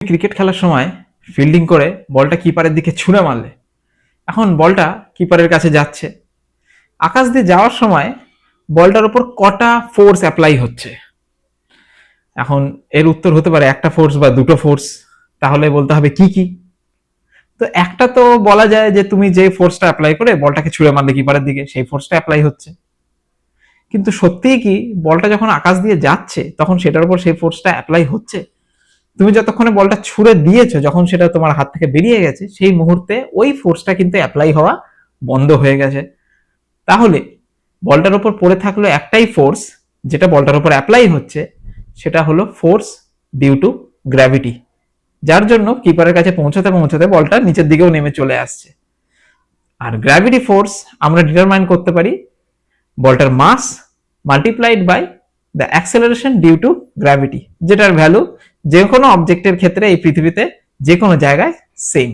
Cricket খেলার সময় fielding করে বলটা কিপারের দিকে ছুঁড়ে মারলে, এখন বলটা কিপারের কাছে যাচ্ছে, আকাশ দিয়ে যাওয়ার সময় বলটার উপর কটা ফোর্স অ্যাপ্লাই হচ্ছে? এখন এর উত্তর হতে পারে একটা ফোর্স বা দুটো ফোর্স। তাহলে বলতে হবে কি কি? তো একটা তো বলা যায় যে তুমি যে ফোর্সটা অ্যাপ্লাই করে বলটাকে ছুঁড়ে মারলে কিপারের দিকে, সেই ফোর্সটা অ্যাপ্লাই হচ্ছে। কিন্তু সত্যিই কি বলটা যখন আকাশ দিয়ে যাচ্ছে তখন সেটার উপর সেই ফোর্সটা অ্যাপ্লাই হচ্ছে? তুমি যতক্ষণে বলটা ছুড়ে দিয়েছো, যখন সেটা তোমার হাত থেকে বেরিয়ে গেছে, সেই মুহূর্তে ওই ফোর্সটা কিন্তু অ্যাপ্লাই হওয়া বন্ধ হয়ে গেছে। তাহলে বলটার উপর পড়ে থাকলো একটাই ফোর্স, যেটা বলটার উপর অ্যাপ্লাই হচ্ছে, সেটা হলো ফোর্স ডিউ টু গ্র্যাভিটি, যার জন্য কিপারের কাছে পৌঁছাতে পৌঁছাতে বলটা নিচের দিকেও নেমে চলে আসছে। আর গ্র্যাভিটি ফোর্স আমরা ডিটারমাইন করতে পারি বলটার mass multiplied by the acceleration due to gravity, যেটার ভ্যালু যে কোনো অবজেক্টের ক্ষেত্রে এই পৃথিবীতে যে কোনো জায়গায় সেম।